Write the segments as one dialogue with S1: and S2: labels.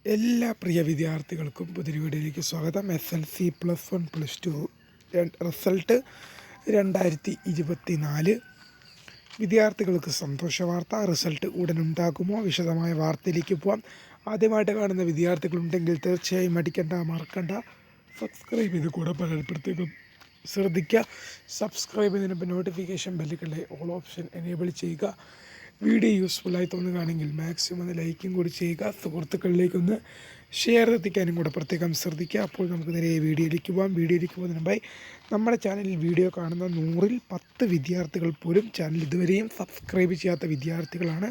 S1: എല്ലാ പ്രിയ വിദ്യാർത്ഥികൾക്കും പുതിയൊരു വീഡിയോയിലേക്ക് സ്വാഗതം. SLC+1+2 റിസൾട്ട് 2024 വിദ്യാർത്ഥികൾക്ക് സന്തോഷ വാർത്ത. റിസൾട്ട് ഉടനുണ്ടാകുമോ? വിശദമായ വാർത്തയിലേക്ക് പോകാം. ആദ്യമായിട്ട് കാണുന്ന വിദ്യാർത്ഥികളുണ്ടെങ്കിൽ തീർച്ചയായും മറക്കണ്ട സബ്സ്ക്രൈബ് ചെയ്ത് കൂടെ പ്രത്യേകം ശ്രദ്ധിക്കുക. സബ്സ്ക്രൈബ് ചെയ്തതിനൊപ്പം നോട്ടിഫിക്കേഷൻ ബെല്ലുകളിലെ ഓൾ ഓപ്ഷൻ എനേബിൾ ചെയ്യുക. വീഡിയോ യൂസ്ഫുള്ളായി തോന്നുകയാണെങ്കിൽ മാക്സിമം ഒന്ന് ലൈക്കും കൂടി ചെയ്യുക. സുഹൃത്തുക്കളിലേക്കൊന്ന് ഷെയർ എത്തിക്കാനും കൂടെ പ്രത്യേകം ശ്രദ്ധിക്കുക. അപ്പോൾ നമുക്ക് നേരെ വീഡിയോയിലേക്ക് പോകാം. വീഡിയോയിലേക്ക് പോകുന്നതിന് മുമ്പായി നമ്മുടെ ചാനലിൽ വീഡിയോ കാണുന്ന 100-ൽ 10 വിദ്യാർത്ഥികൾ പോലും ചാനൽ ഇതുവരെയും സബ്സ്ക്രൈബ് ചെയ്യാത്ത വിദ്യാർത്ഥികളാണ്.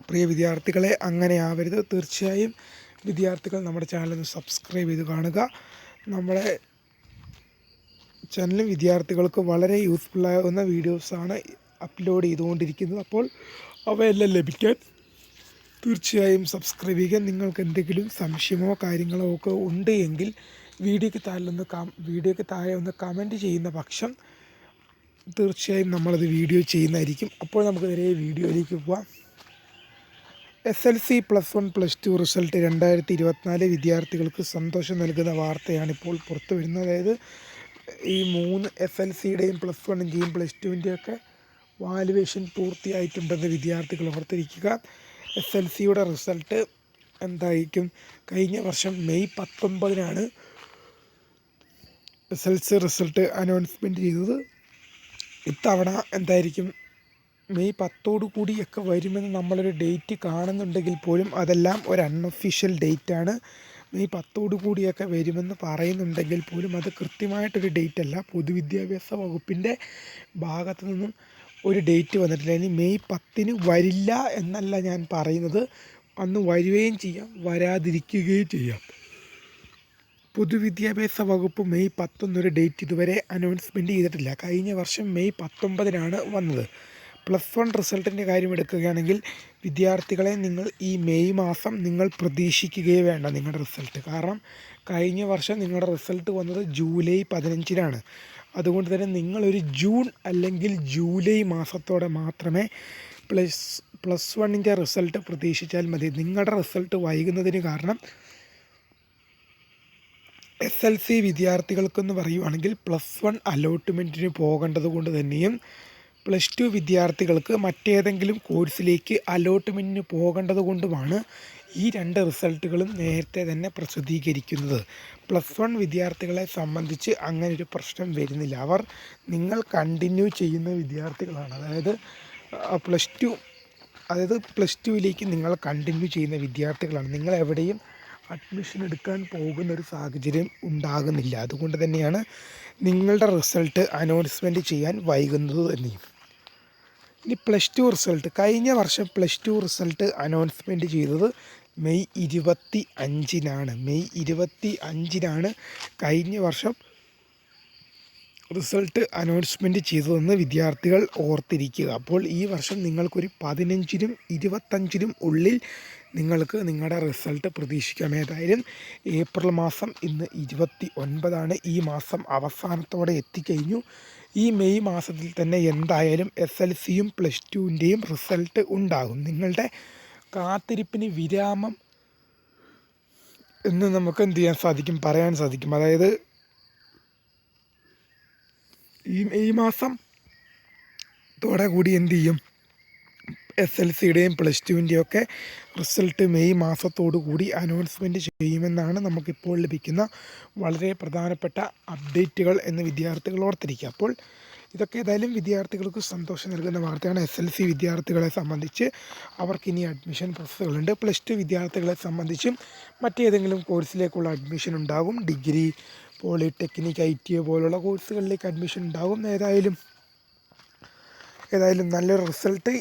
S1: പ്രിയ വിദ്യാർത്ഥികളെ, അങ്ങനെ ആവരുത്. തീർച്ചയായും വിദ്യാർത്ഥികൾ നമ്മുടെ ചാനലൊന്ന് സബ്സ്ക്രൈബ് ചെയ്ത് കാണുക. നമ്മുടെ ചാനലിൽ വിദ്യാർത്ഥികൾക്ക് വളരെ യൂസ്ഫുള്ളാകുന്ന വീഡിയോസാണ് അപ്ലോഡ് ചെയ്തുകൊണ്ടിരിക്കുന്നത്. അപ്പോൾ അവയെല്ലാം ലഭിക്കാൻ തീർച്ചയായും സബ്സ്ക്രൈബ് ചെയ്യുക. നിങ്ങൾക്ക് എന്തെങ്കിലും സംശയമോ കാര്യങ്ങളോ ഒക്കെ ഉണ്ട് എങ്കിൽ വീഡിയോയ്ക്ക് താഴെ ഒന്ന് കമൻറ്റ് ചെയ്യുന്ന പക്ഷം തീർച്ചയായും നമ്മളത് വീഡിയോ ചെയ്യുന്നതായിരിക്കും. അപ്പോൾ നമുക്ക് നേരെ വീഡിയോയിലേക്ക് പോവാം. SLC+1+2 റിസൾട്ട് 2024 വിദ്യാർത്ഥികൾക്ക് സന്തോഷം നൽകുന്ന വാർത്തയാണിപ്പോൾ പുറത്തു വരുന്നത്. അതായത് ഈ 3 SLCയുടെയും +1ൻ്റെയും +2ൻ്റെയൊക്കെ വാലുവേഷൻ പൂർത്തിയായിട്ടുണ്ടെന്ന് വിദ്യാർത്ഥികൾ ഓർത്തിരിക്കുക. SLCയുടെ റിസൾട്ട് എന്തായിരിക്കും? കഴിഞ്ഞ വർഷം മെയ് 19 SLC റിസൾട്ട് അനൗൺസ്മെൻറ്റ് ചെയ്തത്. ഇത്തവണ എന്തായിരിക്കും? മെയ് 10 കൂടിയൊക്കെ വരുമെന്ന് നമ്മളൊരു ഡേറ്റ് കാണുന്നുണ്ടെങ്കിൽ പോലും അതെല്ലാം ഒരു അൺഒഫീഷ്യൽ ഡേറ്റാണ്. മെയ് 10 കൂടിയൊക്കെ വരുമെന്ന് പറയുന്നുണ്ടെങ്കിൽ പോലും അത് കൃത്യമായിട്ടൊരു ഡേറ്റ് അല്ല. പൊതുവിദ്യാഭ്യാസ വകുപ്പിൻ്റെ ഭാഗത്തു നിന്നും ഒരു ഡേറ്റ് വന്നിട്ടില്ല. ഇനി മെയ് 10 വരില്ല എന്നല്ല ഞാൻ പറയുന്നത്, അന്ന് വരികയും ചെയ്യാം, വരാതിരിക്കുകയും ചെയ്യാം. പൊതുവിദ്യാഭ്യാസ വകുപ്പ് മെയ് 10 ഡേറ്റ് ഇതുവരെ അനൗൺസ്മെൻറ്റ് ചെയ്തിട്ടില്ല. കഴിഞ്ഞ വർഷം മെയ് 19 വന്നത്. +1 റിസൾട്ടിൻ്റെ കാര്യം എടുക്കുകയാണെങ്കിൽ വിദ്യാർത്ഥികളെ, നിങ്ങൾ ഈ മെയ് മാസം നിങ്ങൾ പ്രതീക്ഷിക്കുകയേ വേണ്ട നിങ്ങളുടെ റിസൾട്ട്. കാരണം കഴിഞ്ഞ വർഷം നിങ്ങളുടെ റിസൾട്ട് വന്നത് ജൂലൈ 15 അതുകൊണ്ട് തന്നെ നിങ്ങളൊരു ജൂൺ അല്ലെങ്കിൽ ജൂലൈ മാസത്തോടെ മാത്രമേ +1ൻ്റെ റിസൾട്ട് പ്രതീക്ഷിച്ചാൽ മതി. നിങ്ങളുടെ റിസൾട്ട് വൈകുന്നതിന് കാരണം SLC വിദ്യാർത്ഥികൾക്കെന്ന് പറയുവാണെങ്കിൽ +1 അലോട്ട്മെൻറ്റിന് പോകേണ്ടത് കൊണ്ട് തന്നെയും +2 വിദ്യാർത്ഥികൾക്ക് മറ്റേതെങ്കിലും കോഴ്സിലേക്ക് അലോട്ട്മെൻറ്റിന് പോകേണ്ടത് കൊണ്ടുമാണ് ഈ 2 റിസൾട്ടുകളും നേരത്തെ തന്നെ പ്രസിദ്ധീകരിക്കുന്നത്. +1 വിദ്യാർത്ഥികളെ സംബന്ധിച്ച് അങ്ങനൊരു പ്രശ്നം വരുന്നില്ല. നിങ്ങൾ കണ്ടിന്യൂ ചെയ്യുന്ന വിദ്യാർത്ഥികളാണ്. അതായത് +2യിലേക്ക് നിങ്ങൾ കണ്ടിന്യൂ ചെയ്യുന്ന വിദ്യാർത്ഥികളാണ്. നിങ്ങൾ എവിടെയും അഡ്മിഷൻ എടുക്കാൻ പോകുന്നൊരു സാഹചര്യം ഉണ്ടാകുന്നില്ല. അതുകൊണ്ട് തന്നെയാണ് നിങ്ങളുടെ റിസൾട്ട് അനൗൺസ്മെൻറ്റ് ചെയ്യാൻ വൈകുന്നത് തന്നെയും. ഇനി +2 റിസൾട്ട്, കഴിഞ്ഞ വർഷം +2 റിസൾട്ട് അനൗൺസ്മെൻറ്റ് ചെയ്തത് മെയ് 25 മെയ് 25 കഴിഞ്ഞ വർഷം റിസൾട്ട് അനൗൺസ്മെൻറ്റ് ചെയ്തതെന്ന് വിദ്യാർത്ഥികൾ ഓർത്തിരിക്കുക. അപ്പോൾ ഈ വർഷം നിങ്ങൾക്കൊരു 15-നും 25-നും ഉള്ളിൽ നിങ്ങൾക്ക് നിങ്ങളുടെ റിസൾട്ട് പ്രതീക്ഷിക്കാം. ഏതായാലും ഏപ്രിൽ മാസം ഇന്ന് 29. ഈ മാസം അവസാനത്തോടെ എത്തിക്കഴിഞ്ഞു. ഈ മെയ് മാസത്തിൽ തന്നെ എന്തായാലും SLCയും +2ൻ്റെയും റിസൾട്ട് ഉണ്ടാകും. നിങ്ങളുടെ കാത്തിരിപ്പിന് വിരാമം എന്ന് നമുക്ക് പറയാൻ സാധിക്കും. അതായത് ഈ മെയ് മാസത്തോടെ കൂടി എന്ത് ചെയ്യും? SLCയുടെയും +2ൻ്റെയും ഒക്കെ റിസൾട്ട് മെയ് മാസത്തോടു കൂടി അനൗൺസ്മെൻറ്റ് ചെയ്യുമെന്നാണ് നമുക്കിപ്പോൾ ലഭിക്കുന്ന വളരെ പ്രധാനപ്പെട്ട അപ്ഡേറ്റുകൾ എന്ന് വിദ്യാർത്ഥികൾ ഓർത്തിരിക്കുക. അപ്പോൾ ഇതൊക്കെ ഏതായാലും വിദ്യാർത്ഥികൾക്ക് സന്തോഷം നൽകുന്ന വാർത്തയാണ്. SLC വിദ്യാർത്ഥികളെ സംബന്ധിച്ച് അവർക്കിനി അഡ്മിഷൻ പ്രോസസ്സുകളുണ്ട്. +2 വിദ്യാർത്ഥികളെ സംബന്ധിച്ചും മറ്റേതെങ്കിലും കോഴ്സിലേക്കുള്ള അഡ്മിഷൻ ഉണ്ടാകും. ഡിഗ്രി, പോളിടെക്നിക്, ITA പോലുള്ള കോഴ്സുകളിലേക്ക് അഡ്മിഷൻ ഉണ്ടാകും. ഏതായാലും നല്ലൊരു റിസൾട്ട്.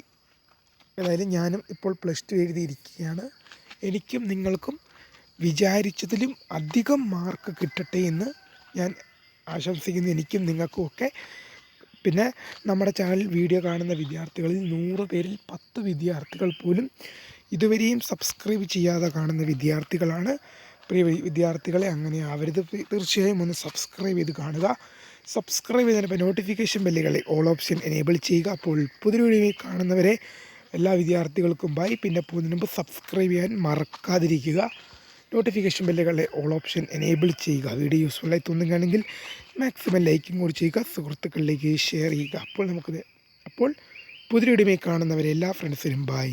S1: ഞാനും ഇപ്പോൾ +2 എഴുതിയിരിക്കുകയാണ്. എനിക്കും നിങ്ങൾക്കും വിചാരിച്ചതിലും അധികം മാർക്ക് കിട്ടട്ടെ എന്ന് ഞാൻ ആശംസിക്കുന്നു, എനിക്കും നിങ്ങൾക്കും ഒക്കെ. പിന്നെ നമ്മുടെ ചാനൽ വീഡിയോ കാണുന്ന വിദ്യാർത്ഥികളിൽ 100 പേരിൽ 10 വിദ്യാർത്ഥികൾ പോലും ഇതുവരെയും സബ്സ്ക്രൈബ് ചെയ്യാതെ കാണുന്ന വിദ്യാർത്ഥികളാണ്. പ്രിയ വിദ്യാർത്ഥികളെ, അങ്ങനെ ആവരുത്. തീർച്ചയായും ഒന്ന് സബ്സ്ക്രൈബ് ചെയ്ത് കാണുക. സബ്സ്ക്രൈബ് ചെയ്തതിനപ്പോൾ നോട്ടിഫിക്കേഷൻ ബെല്ലുകളെ ഓൾ ഓപ്ഷൻ എനേബിൾ ചെയ്യുക. അപ്പോൾ പുതിയ വീഡിയോ കാണുന്നവരെ എല്ലാ വിദ്യാർത്ഥികൾക്കും ബൈ. പിന്നെ പോകുന്നതിന് മുമ്പ് സബ്സ്ക്രൈബ് ചെയ്യാൻ മറക്കാതിരിക്കുക. നോട്ടിഫിക്കേഷൻ ബെല്ലുകളെ ഓൾ ഓപ്ഷൻ എനേബിൾ ചെയ്യുക. വീഡിയോ യൂസ്ഫുള്ളായി തോന്നുകയാണെങ്കിൽ മാക്സിമം ലൈക്കും കൂടി ചെയ്യുക, സുഹൃത്തുക്കളിലേക്ക് ഷെയർ ചെയ്യുക. അപ്പോൾ പുതിയ വീഡിയോയിൽ കാണുന്നവരെ എല്ലാ ഫ്രണ്ട്സിനും ബൈ.